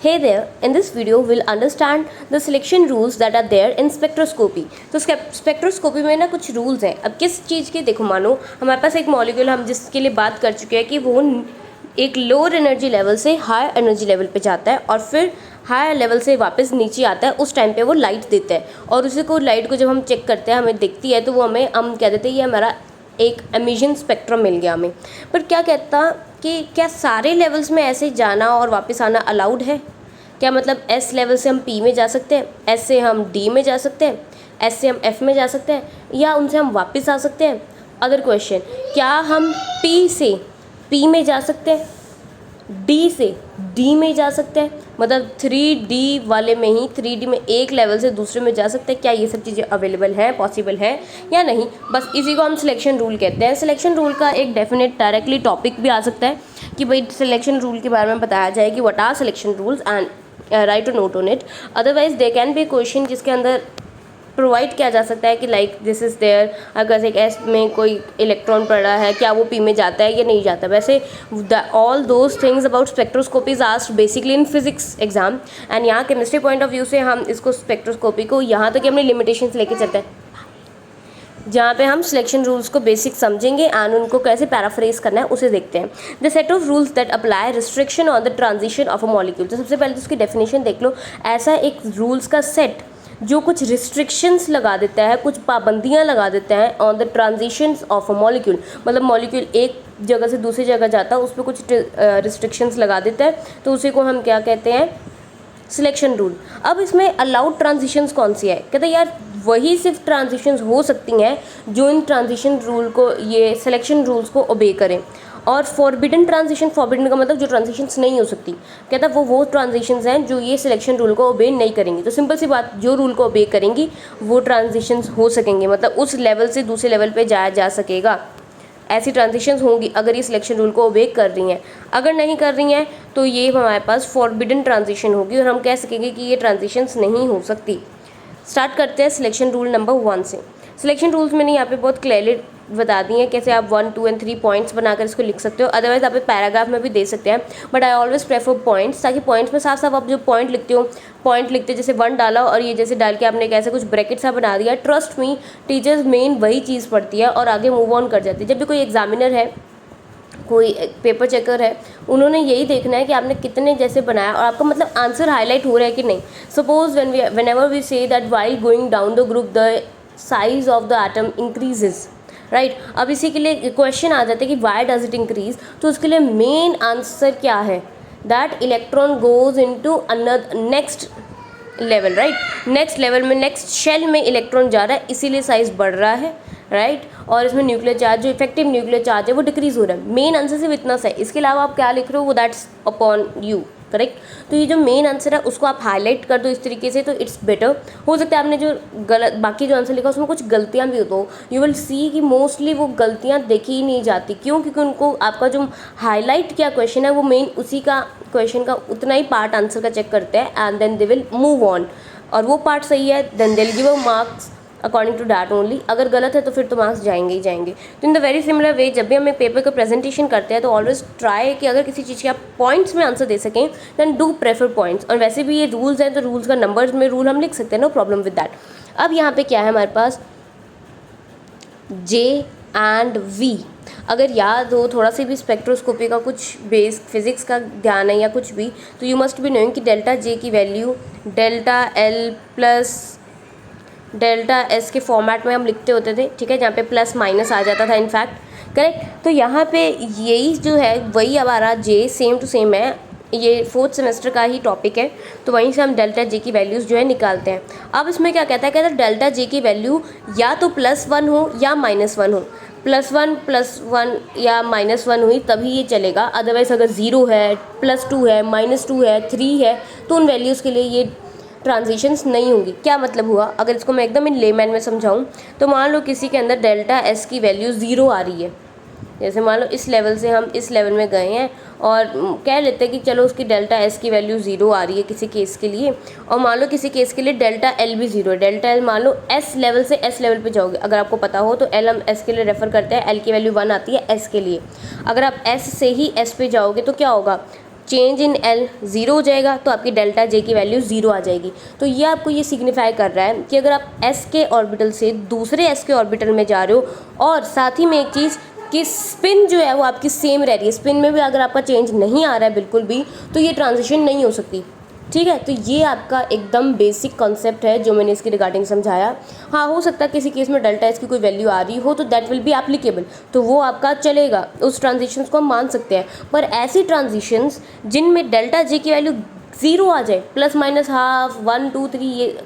Hey there, in this video we'll understand the selection rules that are there in spectroscopy. तो spectroscopy में ना कुछ rules हैं. अब किस चीज़ के, देखो मानो हमारे पास एक मॉलिक्यूल हम जिसके लिए बात कर चुके हैं कि वो एक लोअर एनर्जी लेवल से हाई एनर्जी लेवल पे जाता है और फिर हाई लेवल से वापस नीचे आता है. उस टाइम पे वो लाइट देता है और उसी को लाइट को जब हम चेक करते हैं हमें दिखती है तो वो हम कह देते हैं ये हमारा एक एमिशन स्पेक्ट्रम मिल गया हमें. पर क्या कहता कि क्या सारे लेवल्स में ऐसे जाना और वापस आना अलाउड है? क्या मतलब एस लेवल से हम पी में जा सकते हैं, एस से हम डी में जा सकते हैं, एस से हम एफ में जा सकते हैं, या उनसे हम वापस आ सकते हैं? अदर क्वेश्चन, क्या हम पी से पी में जा सकते हैं, डी से डी में जा सकते हैं, मतलब 3D वाले में ही 3D में एक लेवल से दूसरे में जा सकते हैं? क्या ये सब चीज़ें अवेलेबल हैं, पॉसिबल है या नहीं? बस इसी को हम सिलेक्शन रूल कहते हैं. सिलेक्शन रूल का एक डेफिनेट डायरेक्टली टॉपिक भी आ सकता है कि भाई सिलेक्शन रूल के बारे में बताया जाए कि what are selection rules and right to note on it. Otherwise they can be question जिसके अंदर प्रोवाइड किया जा सकता है कि लाइक दिस इज़ देयर, अगर एक एस में कोई इलेक्ट्रॉन पड़ा है क्या वो पी में जाता है या नहीं जाता. वैसे all those things about spectroscopy is asked basically in physics exam and यहाँ केमिस्ट्री पॉइंट ऑफ व्यू से हम इसको स्पेक्ट्रोस्कोपी को यहाँ तक हमने लिमिटेशंस लेके चलते हैं जहाँ पे हम सिलेक्शन रूल्स को बेसिक समझेंगे एंड उनको कैसे पैराफ्रेज करना है उसे देखते हैं. The set of rules that apply restriction on the transition of a molecule. तो सबसे पहले तो उसकी डेफिनेशन देख लो. ऐसा एक रूल्स का सेट जो कुछ रिस्ट्रिक्शंस लगा देता है, कुछ पाबंदियाँ लगा देता है on the transitions of a molecule. मतलब मॉलिक्यूल एक जगह से दूसरी जगह जाता है उस पर कुछ रिस्ट्रिक्शंस लगा देता है तो उसी को हम क्या कहते हैं? Selection rule. अब इसमें अलाउड ट्रांजिशंस कौन सी है? कहते हैं यार वही सिर्फ ट्रांजिशंस हो सकती हैं जो इन ट्रांजिशन रूल को, ये सिलेक्शन रूल्स को ओबे करें. और फॉरबिडन ट्रांजिशन, फॉरबिडन का मतलब जो ट्रांजिशंस नहीं हो सकती, कहता है वो ट्रांजिशंस हैं जो ये सिलेक्शन रूल को ओबे नहीं करेंगी. तो सिंपल सी बात, जो रूल को ओबे करेंगी वो ट्रांजिशंस हो सकेंगे, मतलब उस लेवल से दूसरे लेवल पे जाया जा सकेगा. ऐसी ट्रांजिशंस होंगी अगर ये सिलेक्शन रूल को ओबे कर रही हैं. अगर नहीं कर रही हैं तो ये हमारे पास फॉरबिडन ट्रांजिशन होगी और हम कह सकेंगे कि ये ट्रांजिशंस नहीं हो सकती. स्टार्ट करते हैं सिलेक्शन रूल नंबर 1 से. सिलेक्शन रूल्स मैंने यहाँ पे बहुत क्लियरली बता दी हैं कैसे आप 1, 2 एंड 3 पॉइंट्स बनाकर इसको लिख सकते हो. अदरवाइज आप पैराग्राफ में भी दे सकते हैं, but I always prefer points, ताकि पॉइंट्स में साफ साफ आप जो पॉइंट लिखते हो, पॉइंट लिखते जैसे 1 डाला और ये जैसे डाल के आपने कैसे कुछ ब्रैकेट सा बना दिया. ट्रस्ट मी, टीचर्स मेन वही चीज़ पढ़ती है और आगे मूव ऑन कर जाती है. जब भी कोई एग्जामिनर है, कोई पेपर चेकर है, उन्होंने यही देखना है कि आपने कितने जैसे बनाया और आपका मतलब आंसर हाईलाइट हो रहा है कि नहीं. Suppose whenever we say that while going down the group the size of the atom increases, right. अब इसी के लिए क्वेश्चन आ जाता है कि वाई डज इट इंक्रीज. तो उसके लिए मेन आंसर क्या है? That electron goes into another next level, right. Next level में, नेक्स्ट शेल में इलेक्ट्रॉन जा रहा है, इसीलिए साइज बढ़ रहा है, राइट. और इसमें न्यूक्लियर चार्ज, जो इफेक्टिव न्यूक्लियर चार्ज है वो डिक्रीज हो रहा है. मेन आंसर सिर्फ इतना सा है. इसके अलावा आप क्या लिख रहे हो वो दैट्स अपॉन यू, करेक्ट. तो ये जो मेन आंसर है उसको आप हाईलाइट कर दो इस तरीके से तो इट्स बेटर. हो सकता है आपने जो गलत बाकी जो आंसर लिखा उसमें कुछ गलतियाँ भी हो तो यू विल सी कि मोस्टली वो गलतियाँ देखी ही नहीं जाती. क्यों? क्योंकि उनको आपका जो हाईलाइट किया क्वेश्चन है वो मेन उसी का क्वेश्चन का उतना ही पार्ट आंसर का चेक करते हैं and then they will move on. और वो पार्ट सही है then they will give a marks according to that only. अगर गलत है तो फिर तो मार्क्स जाएंगे ही जाएंगे. तो इन द वेरी सिमिलर वे जब भी हम एक पेपर का प्रेजेंटेशन करते हैं तो ऑलवेज ट्राई कि अगर किसी चीज़ के आप पॉइंट्स में आंसर दे सकें दैन डू प्रेफर पॉइंट्स. और वैसे भी ये रूल्स हैं तो रूल्स का नंबर्स में रूल हम लिख सकते हैं, नो प्रॉब्लम विद दैट. अब यहाँ पे क्या है हमारे पास? जे एंड वी. अगर याद हो थोड़ा सी भी स्पेक्ट्रोस्कोपी का कुछ बेस फिजिक्स का ध्यान है या कुछ भी, तो यू मस्ट बी नोइंग कि डेल्टा जे की value delta L plus delta S के फॉर्मेट में हम लिखते होते थे, ठीक है, जहाँ पे प्लस माइनस आ जाता था इनफैक्ट, करेक्ट. तो यहाँ पे यही जो है वही हमारा जे सेम टू सेम है. ये 4th सेमेस्टर का ही टॉपिक है तो वहीं से हम डेल्टा जे की वैल्यूज़ जो है निकालते हैं. अब इसमें क्या कहता है? कहता है डेल्टा जे की वैल्यू या तो +1 हो या -1 हो. +1 या -1 हुई तभी ये चलेगा. अदरवाइज़ अगर 0 है, +2 है, -2 है, 3 है तो उन वैल्यूज़ के लिए ये ट्रांजिशंस नहीं होंगी. क्या मतलब हुआ? अगर इसको मैं एकदम इन लेमैन में समझाऊं तो मान लो किसी के अंदर डेल्टा एस की वैल्यू 0 आ रही है. जैसे मान लो इस लेवल से हम इस लेवल में गए हैं और कह लेते हैं कि चलो उसकी डेल्टा एस की वैल्यू 0 आ रही है किसी केस के लिए, और मान लो किसी केस के लिए डेल्टा एल भी 0 है. डेल्टा एल मान लो एस लेवल से एस लेवल पे जाओगे, अगर आपको पता हो तो एल हम एस के लिए रेफ़र करते हैं, एल की वैल्यू 1 आती है एस के लिए. अगर आप एस से ही एस पे जाओगे तो क्या होगा? चेंज इन एल ज़ीरो हो जाएगा तो आपकी डेल्टा जे की वैल्यू ज़ीरो आ जाएगी। तो ये आपको ये सिग्निफाई कर रहा है कि अगर आप एस के ऑर्बिटल से दूसरे एस के ऑर्बिटल में जा रहे हो और साथ ही में एक चीज़ कि स्पिन जो है वो आपकी सेम रह रही है, स्पिन में भी अगर आपका चेंज नहीं आ रहा है बिल्कुल भी, तो ये ट्रांजिशन नहीं हो सकती। ठीक है, तो ये आपका एकदम बेसिक कॉन्सेप्ट है जो मैंने इसके रिगार्डिंग समझाया। हाँ, हो सकता है किसी केस में डेल्टा एस की कोई वैल्यू आ रही हो तो दैट विल बी एप्लीकेबल, तो वो आपका चलेगा, उस ट्रांजिशंस को हम मान सकते हैं। पर ऐसी ट्रांजिशंस जिनमें डेल्टा जे की वैल्यू ज़ीरो आ जाए, प्लस माइनस हाफ 1 2 3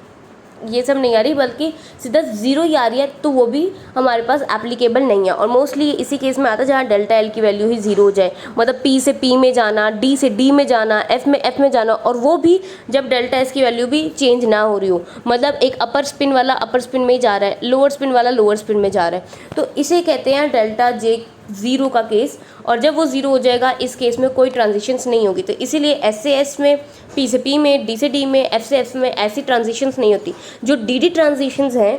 ये सब नहीं आ रही बल्कि सीधा ज़ीरो ही आ रही है, तो वो भी हमारे पास एप्लीकेबल नहीं है। और मोस्टली इसी केस में आता है जहाँ डेल्टा एल की वैल्यू ही ज़ीरो हो जाए, मतलब पी से पी में जाना, डी से डी में जाना, एफ में जाना, और वो भी जब डेल्टा एस की वैल्यू भी चेंज ना हो रही हो, मतलब एक अपर स्पिन वाला अपर स्पिन में ही जा रहा है, लोअर स्पिन वाला लोअर स्पिन में जा रहा है, तो इसे कहते हैं डेल्टा जे ज़ीरो का केस। और जब वो ज़ीरो हो जाएगा इस केस में कोई ट्रांजिशंस नहीं होगी, तो इसीलिए एस से एस में, पी से पी में, डी से डी में, एफ से एफ में ऐसी ट्रांजिशंस नहीं होती। जो डी डी ट्रांजिशंस हैं,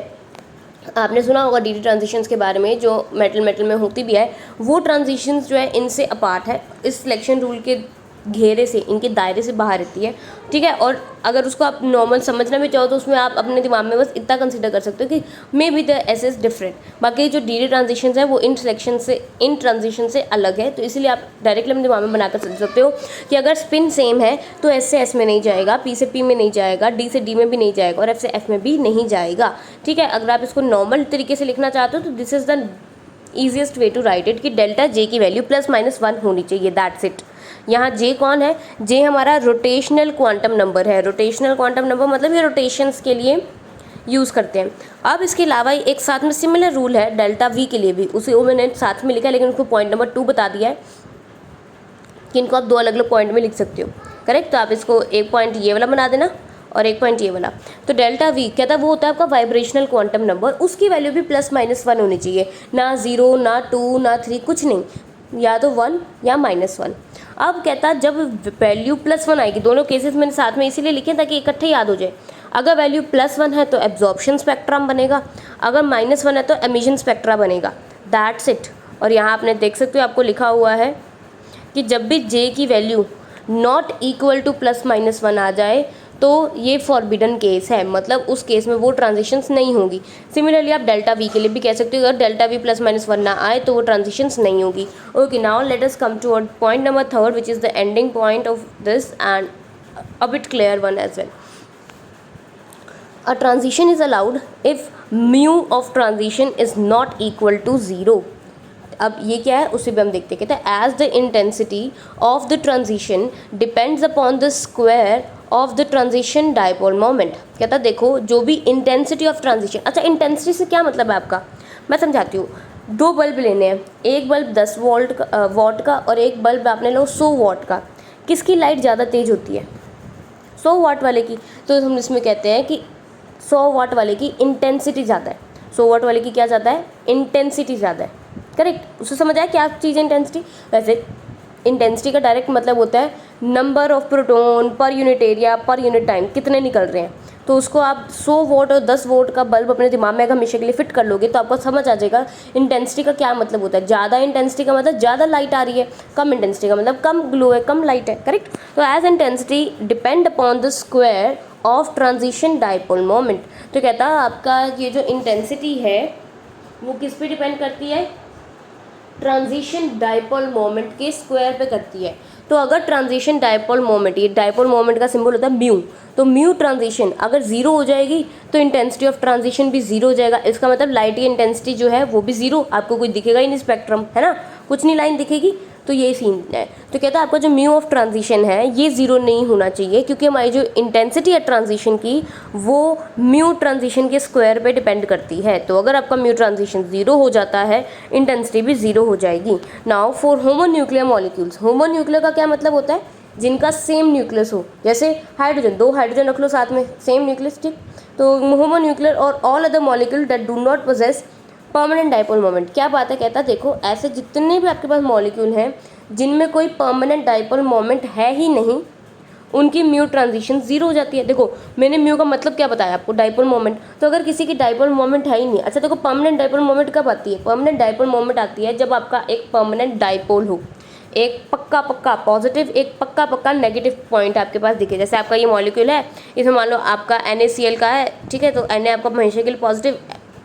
आपने सुना होगा डी डी ट्रांजिशंस के बारे में, जो मेटल मेटल में होती भी है, वो ट्रांजिशंस जो है इनसे अपार्ट है, इस सिलेक्शन रूल के घेरे से, इनके दायरे से बाहर रहती है। ठीक है, और अगर उसको आप नॉर्मल समझना भी चाहो तो उसमें आप अपने दिमाग में बस इतना कंसिडर कर सकते हो कि may be the S is different. बाकी जो डी डी ट्रांजिशंस है वो इन सिलेक्शन से, इन ट्रांजिशन से अलग है, तो इसीलिए आप डायरेक्टली अपने दिमाग में बनाकर समझ सकते हो कि अगर स्पिन सेम है तो एस से एस में नहीं जाएगा, पी से पी में नहीं जाएगा, डी से डी में भी नहीं जाएगा और एफ से एफ में भी नहीं जाएगा। ठीक है, अगर आप इसको नॉर्मल तरीके से लिखना चाहते हो तो this is the easiest way to write it कि डेल्टा जे की वैल्यू प्लस माइनस 1 होनी चाहिए, दैट्स इट। यहाँ जे कौन है? जे हमारा रोटेशनल क्वांटम नंबर है। रोटेशनल क्वांटम नंबर मतलब ये रोटेशंस के लिए यूज़ करते हैं। अब इसके अलावा एक साथ में सिमिलर रूल है डेल्टा वी के लिए भी, उसे वो मैंने साथ में लिखा है, लेकिन उसको पॉइंट नंबर 2 बता दिया है कि इनको आप दो अलग अलग पॉइंट में लिख सकते हो। करेक्ट, तो आप इसको एक पॉइंट ये वाला बना देना और एक पॉइंट ये वाला। तो डेल्टा वी कहता है वो होता है आपका वाइब्रेशनल क्वांटम नंबर, उसकी वैल्यू भी प्लस माइनस 1 होनी चाहिए, ना 0 ना 2 ना 3 कुछ नहीं, या तो 1 या -1। अब कहता है जब वैल्यू +1 आएगी, दोनों केसेस मैंने साथ में इसीलिए लिखे ताकि इकट्ठे याद हो जाए। अगर वैल्यू +1 है तो एब्जॉर्प्शन स्पेक्ट्रम बनेगा, अगर -1 है तो एमिशन स्पेक्ट्रा बनेगा, दैट्स इट। और यहाँ आपने देख सकते हो आपको लिखा हुआ है कि जब भी जे की वैल्यू नॉट इक्वल टू +-1 आ जाए तो ये फॉरबिडन केस है, मतलब उस केस में वो ट्रांजिशंस नहीं होगी। सिमिलरली आप डेल्टा वी के लिए भी कह सकते हो, अगर डेल्टा वी +-1 ना आए तो वो ट्रांजिशंस नहीं होगी। Okay, now let us come to point number 3 which is the ending point of this and a bit clear one as well. A transition is allowed if mu of transition is not equal to 0। अब ये क्या है उसे भी हम देखते हैं। कहते हैं as the intensity of the transition depends upon the square of the transition dipole moment. कहता है देखो जो भी इंटेंसिटी ऑफ ट्रांजिशन, अच्छा इंटेंसिटी से क्या मतलब है आपका, मैं समझाती हूँ। दो बल्ब लेने हैं, एक बल्ब 10 वॉट का और एक बल्ब आपने लो 100 वॉट का, किसकी लाइट ज़्यादा तेज़ होती है? 100 वाट वाले की। तो हम इसमें कहते हैं कि 100 वाट वाले की इंटेंसिटी ज़्यादा है, 100 वाट वाले की क्या ज़्यादा है? इंटेंसिटी ज़्यादा है। करेक्ट, उससे समझ आया क्या चीज़ है इंटेंसिटी? वैसे इंटेंसिटी का डायरेक्ट मतलब होता है number of proton per unit area per unit time, कितने निकल रहे हैं। तो उसको आप 100 वोट और 10 वोट का बल्ब अपने दिमाग में अगर हमेशा के लिए फिट कर लोगे तो आपको समझ आ जाएगा इंटेंसिटी का क्या मतलब होता है। ज़्यादा इंटेंसिटी का मतलब ज़्यादा लाइट आ रही है, कम इंटेंसिटी का मतलब कम ग्लो है, कम लाइट है। करेक्ट, तो as intensity depend upon the square of transition dipole moment. तो कहता है आपका ये जो इंटेंसिटी है वो किस पे डिपेंड करती है? ट्रांजिशन डायपोल मोमेंट के स्क्वायर पे करती है। तो अगर ट्रांजिशन डायपोल मोमेंट, ये डायपोल मोमेंट का सिंबल होता है म्यू, तो म्यू ट्रांजिशन अगर 0 हो जाएगी तो इंटेंसिटी ऑफ ट्रांजिशन भी 0 हो जाएगा। इसका मतलब लाइट की इंटेंसिटी जो है वो भी 0, आपको कोई दिखेगा ही नहीं स्पेक्ट्रम, है ना, कुछ नहीं लाइन दिखेगी। तो ये सीन है। तो कहता है आपका जो म्यू ऑफ ट्रांजिशन है ये 0 नहीं होना चाहिए, क्योंकि हमारी जो इंटेंसिटी है ट्रांजिशन की वो म्यू ट्रांजिशन के स्क्वायर पे डिपेंड करती है। तो अगर आपका म्यू ट्रांजिशन 0 हो जाता है इंटेंसिटी भी 0 हो जाएगी। Now for homonuclear molecules, homonuclear का क्या मतलब होता है? जिनका सेम न्यूक्लियस हो, जैसे हाइड्रोजन, 2 हाइड्रोजन रख लो साथ में, सेम न्यूक्लियस, ठीक। तो होमोन्यूक्लियर और all other molecule that do not possess permanent dipole moment. क्या बात है? कहता है देखो ऐसे जितने भी आपके पास मॉलिक्यूल हैं जिनमें कोई परमानेंट डायपोल मोमेंट है ही नहीं, उनकी म्यू ट्रांजिशन 0 हो जाती है। देखो मैंने म्यू का मतलब क्या बताया आपको? Dipole moment. तो अगर किसी की डायपोल मोमेंट है ही नहीं, अच्छा देखो परमानेंट डायपोल मोमेंट कब आती है? परमानेंट डायपोल मोमेंट आती है जब आपका एक परमानेंट डायपोल हो, एक पक्का पक्का पॉजिटिव, एक पक्का पक्का नेगेटिव पॉइंट आपके पास दिखे। जैसे आपका ये मॉलिक्यूल है, इसमें मान लो आपका NaCl का है, ठीक है, तो Na आपका हमेशा के लिए पॉजिटिव,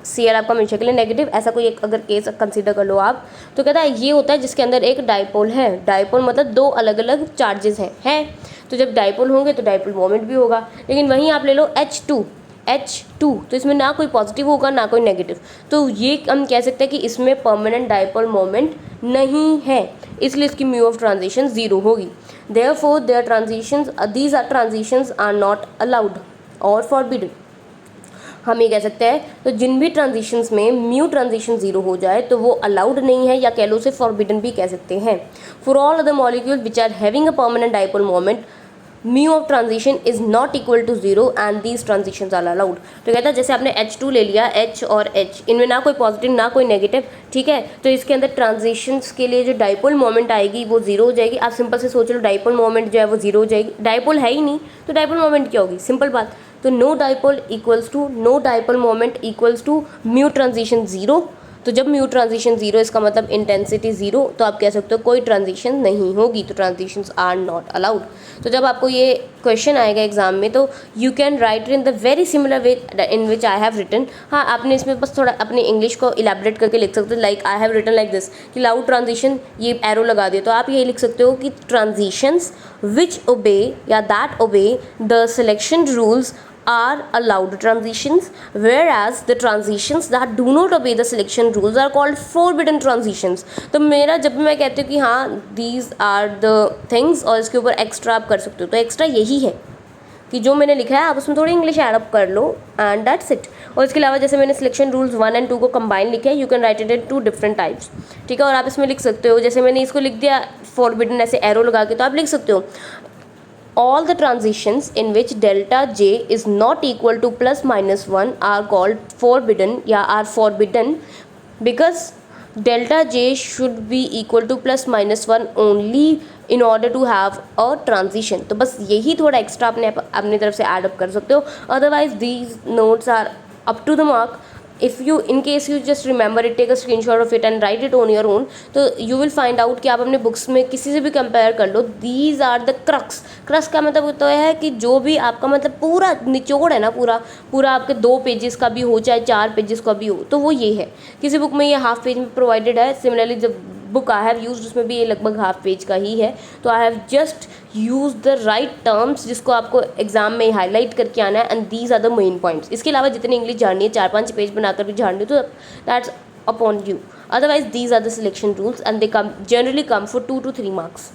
Cl आपका हमेशा के लिए नेगेटिव, ऐसा कोई एक अगर केस कंसीडर कर लो आप, तो कहता है ये होता है जिसके अंदर एक डाइपोल है। डाइपोल मतलब दो अलग अलग चार्जेस हैं। तो जब डाइपोल होंगे तो डाइपोल मोमेंट भी होगा। लेकिन वहीं आप ले लो H2, तो इसमें ना कोई पॉजिटिव होगा ना कोई नेगेटिव, तो ये हम कह सकते हैं कि इसमें परमानेंट डाइपोल मोमेंट नहीं है, इसलिए इसकी म्यू ऑफ ट्रांजिशन 0 होगी। Therefore their transitions, these are transitions are not allowed और फॉरबिडन। हम ये कह सकते हैं तो जिन भी ट्रांजिशंस में म्यू ट्रांजिशन 0 हो जाए तो वो अलाउड नहीं है, या कह लो उसे फॉरबिडन भी कह सकते हैं। For all other molecule which are having a permanent dipole moment, mu of transition is not equal to 0 and these transitions are allowed. तो कहता है जैसे आपने H2 ले लिया, H और H, इनमें ना कोई पॉजिटिव ना कोई नेगेटिव, ठीक है, तो इसके अंदर ट्रांजिशंस के लिए जो डाइपोल मोमेंट आएगी वो 0 हो जाएगी। आप सिंपल से सोच लो डाइपोल मोमेंट जो है वो 0 हो जाएगी, डाइपोल है ही नहीं तो डाइपोल मोमेंट क्या होगी, सिंपल बात। तो no dipole equals to no dipole moment equals to mu transition 0। तो जब म्यू ट्रांजिशन 0 इसका मतलब इंटेंसिटी 0, तो आप कह सकते हो कोई ट्रांजिशन नहीं होगी, तो ट्रांजिशंस आर नॉट अलाउड। तो जब आपको ये क्वेश्चन आएगा एग्जाम में तो you can write in the very similar way in which I have written. हाँ, आपने इसमें बस थोड़ा अपनी इंग्लिश को इलेबरेट करके लिख सकते हो, like I have written like this कि लाउड ट्रांजिशन, ये एरो लगा दिया, तो आप ये लिख सकते हो कि ट्रांजिशंस विच ओबे या that obey the selection rules are allowed transitions, whereas the transitions that do not obey the selection rules are called forbidden transitions। तो मेरा जब मैं कहती हूँ कि हाँ these are the things, और इसके ऊपर एक्स्ट्रा आप कर सकते हो, तो एक्स्ट्रा यही है कि जो मैंने लिखा है आप उसमें थोड़ी इंग्लिश ऐड अप कर लो एंड दैट्स इट। और इसके अलावा जैसे मैंने सिलेक्शन रूल्स 1 और 2 को कंबाइन लिखे हैं, you can right it in 2 different types, ठीक है। और आप इसमें लिख सकते हो, जैसे मैंने इसको लिख दिया फॉरबिडन ऐसे एरो लगा के, तो आप लिख सकते हो all the transitions in which delta J is not equal to plus minus 1 are called forbidden, या are forbidden because delta J should be equal to plus minus 1 only in order to have a transition। तो बस यही थोड़ा extra अपनी तरफ से add up कर सकते हो, otherwise these notes are up to the mark। if you in case you just remember it, take a screenshot of it and write it on your own, तो you will find out कि आप अपने books में किसी से भी compare कर लो, these are the crux का मतलब तो है कि जो भी आपका मतलब पूरा निचोड़ है ना, पूरा आपके 2 पेजेस का भी हो चाहे 4 पेजेस का भी हो, तो वो ये है। किसी बुक में ये हाफ पेज में प्रोवाइडेड है, सिमिलरली जब बुक आई हैव यूज्ड उसमें भी ये लगभग हाफ पेज का ही है। तो I have just use the right terms जिसको आपको एग्जाम में हाईलाइट करके आना है, and these are the main points. इसके अलावा जितनी इंग्लिश जाननी है 4-5 पेज बनाकर भी जाननी, तो that's upon you. Otherwise these are the selection rules and they come generally come for 2 to 3 marks.